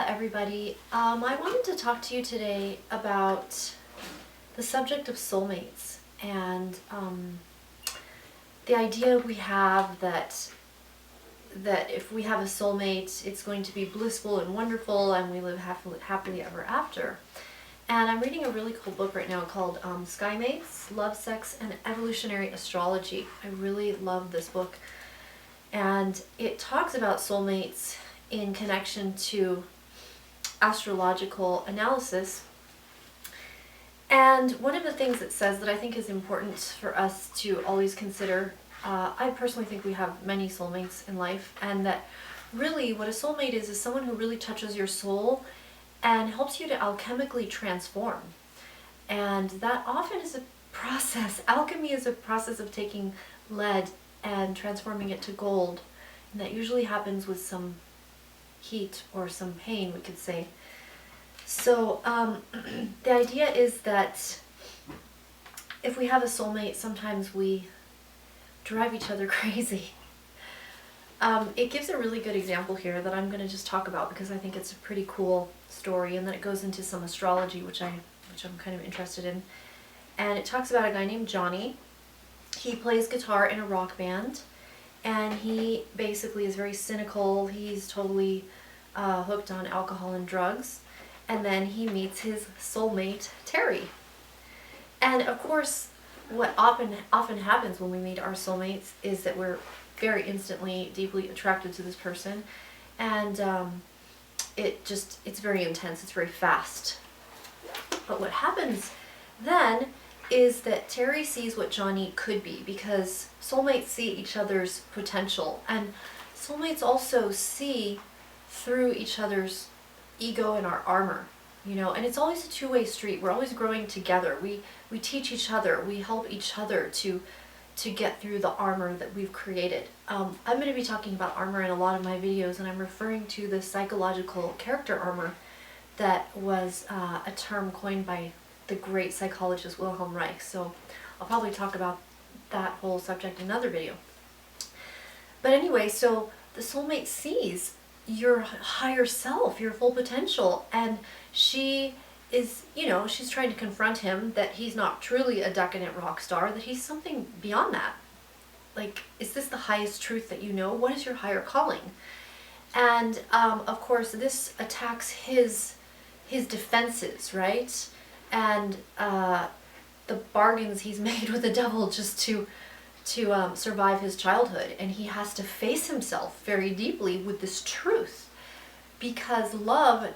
everybody. I wanted to talk to you today about the subject of soulmates and the idea we have that if we have a soulmate, it's going to be blissful and wonderful and we live happily ever after. And I'm reading a really cool book right now called Soulmates, Love, Sex, and Evolutionary Astrology. I really love this book. And it talks about soulmates in connection to astrological analysis. And one of the things it says that I think is important for us to always consider, I personally think we have many soulmates in life, and that really what a soulmate is someone who really touches your soul and helps you to alchemically transform. And that often is a process. Alchemy is a process of taking lead and transforming it to gold. And that usually happens with some heat or some pain, we could say. So the idea is that if we have a soulmate, sometimes we drive each other crazy. It gives a really good example here that I'm going to just talk about because I think it's a pretty cool story, and then it goes into some astrology, which I'm kind of interested in. And it talks about a guy named Johnny. He plays guitar in a rock band, and he basically is very cynical. He's totally hooked on alcohol and drugs. And then he meets his soulmate, Terry. And of course, what often happens when we meet our soulmates is that we're very instantly, deeply attracted to this person. And it's very intense, it's very fast. But what happens then is that Terry sees what Johnny could be, because soulmates see each other's potential, and soulmates also see through each other's ego and our armor, and it's always a two-way street. We're always growing together. We teach each other, we help each other to get through the armor that we've created. I'm going to be talking about armor in a lot of my videos, and I'm referring to the psychological character armor that was a term coined by the great psychologist Wilhelm Reich. So I'll probably talk about that whole subject in another video. But anyway, so the soulmate sees your higher self, your full potential, and she is, she's trying to confront him that he's not truly a decadent rock star, that he's something beyond that. Like, is this the highest truth that you know? What is your higher calling? And of course, this attacks his defenses, right? And the bargains he's made with the devil just to survive his childhood. And he has to face himself very deeply with this truth, because love,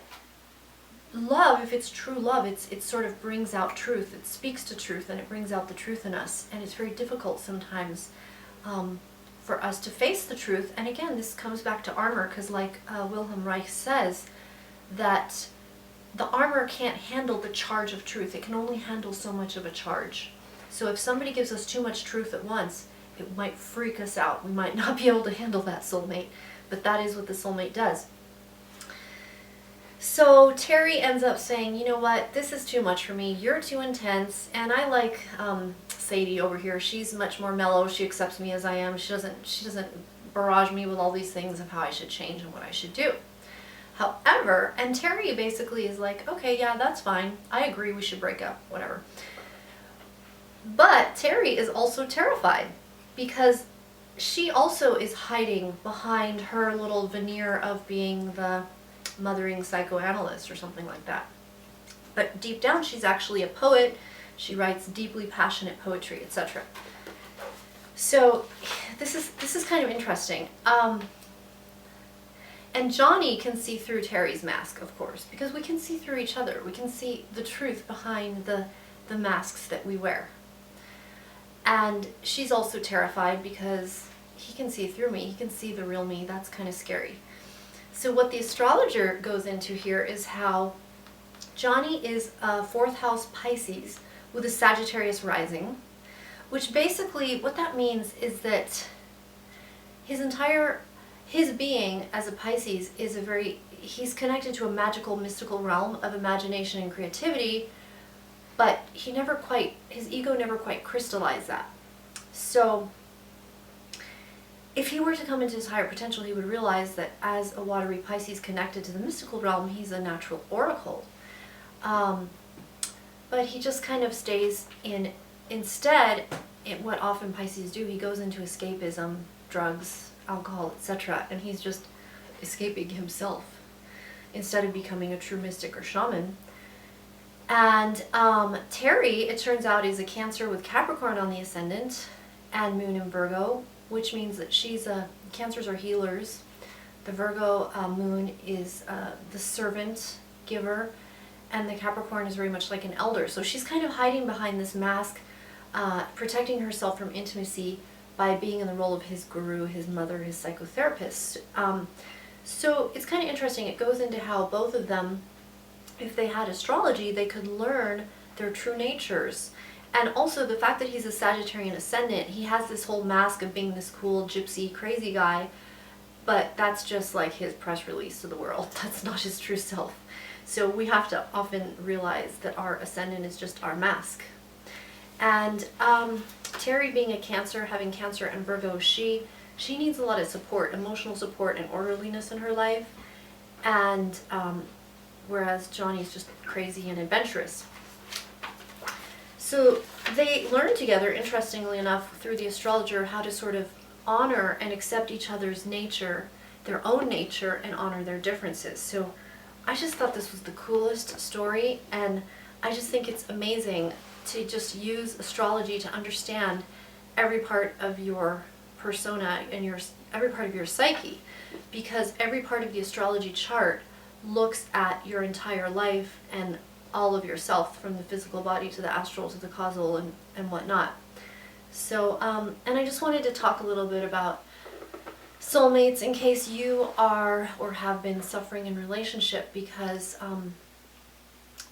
if it's true love, it sort of brings out truth. It speaks to truth, and it brings out the truth in us. And it's very difficult sometimes for us to face the truth. And again, this comes back to armor, because like Wilhelm Reich says, that the armor can't handle the charge of truth. It can only handle so much of a charge. So if somebody gives us too much truth at once, it might freak us out. We might not be able to handle that soulmate, but that is what the soulmate does. So Terry ends up saying, you know what, this is too much for me. You're too intense, and I like Sadie over here. She's much more mellow. She accepts me as I am. She doesn't barrage me with all these things of how I should change and what I should do. However, and Terry basically is like, okay, yeah, that's fine. I agree, we should break up, whatever. But Terry is also terrified, because she also is hiding behind her little veneer of being the mothering psychoanalyst or something like that. But deep down, she's actually a poet. She writes deeply passionate poetry, etc. So this is kind of interesting. And Johnny can see through Terry's mask, of course, because we can see through each other. We can see the truth behind the masks that we wear. And she's also terrified because he can see through me. He can see the real me. That's kind of scary. So what the astrologer goes into here is how Johnny is a 4th house Pisces with a Sagittarius rising, which basically what that means is that his being as a Pisces is he's connected to a magical, mystical realm of imagination and creativity, but his ego never quite crystallized that. So if he were to come into his higher potential, he would realize that as a watery Pisces connected to the mystical realm, he's a natural oracle. But he just kind of stays in, instead, what often Pisces do, he goes into escapism, drugs, alcohol, etc., and he's just escaping himself instead of becoming a true mystic or shaman. And Terry, it turns out, is a Cancer with Capricorn on the ascendant and moon in Virgo, which means that she's Cancers are healers. The Virgo moon is the servant giver, and the Capricorn is very much like an elder. So she's kind of hiding behind this mask, protecting herself from intimacy by being in the role of his guru, his mother, his psychotherapist. So it's kind of interesting. It goes into how both of them, if they had astrology, they could learn their true natures. And also the fact that he's a Sagittarian ascendant, he has this whole mask of being this cool, gypsy, crazy guy, but that's just like his press release to the world. That's not his true self. So we have to often realize that our ascendant is just our mask. And Terry, being a Cancer, having Cancer and Virgo, she needs a lot of support, emotional support and orderliness in her life. And whereas Johnny's just crazy and adventurous. So they learn together, interestingly enough, through the astrologer, how to sort of honor and accept each other's nature, their own nature, and honor their differences. So I just thought this was the coolest story, and I just think it's amazing to just use astrology to understand every part of your persona and every part of your psyche, because every part of the astrology chart looks at your entire life and all of yourself, from the physical body to the astral to the causal and whatnot. So, and I just wanted to talk a little bit about soulmates in case you are or have been suffering in relationship, because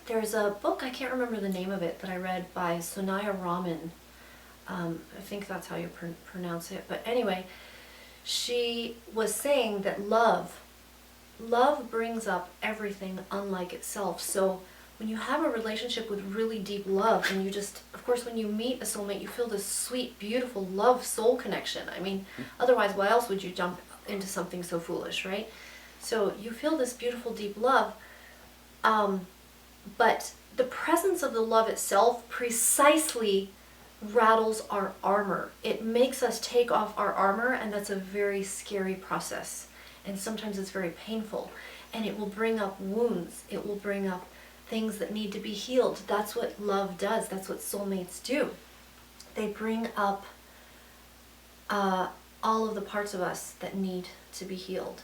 there's a book, I can't remember the name of it, that I read by Sonia Raman. I think that's how you pronounce it. But anyway, she was saying that love brings up everything unlike itself. So when you have a relationship with really deep love, and you just, of course, when you meet a soulmate, you feel this sweet, beautiful love soul connection. I mean, otherwise, why else would you jump into something so foolish, right? So you feel this beautiful, deep love, but the presence of the love itself precisely rattles our armor. It makes us take off our armor, and that's a very scary process. And sometimes it's very painful, and it will bring up wounds. It will bring up things that need to be healed. That's what love does. That's what soulmates do. They bring up all of the parts of us that need to be healed.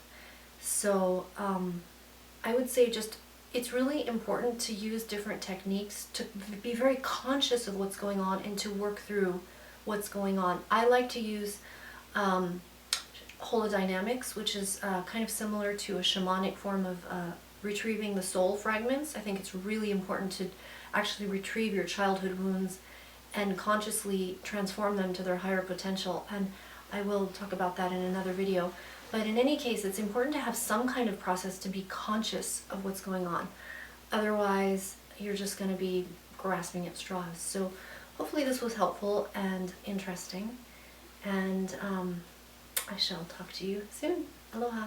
So I would say just, it's really important to use different techniques, to be very conscious of what's going on and to work through what's going on. I like to use holodynamics, which is kind of similar to a shamanic form of retrieving the soul fragments. I think it's really important to actually retrieve your childhood wounds and consciously transform them to their higher potential. And I will talk about that in another video. But in any case, it's important to have some kind of process to be conscious of what's going on. Otherwise, you're just going to be grasping at straws. So hopefully this was helpful and interesting. And I shall talk to you soon. Aloha.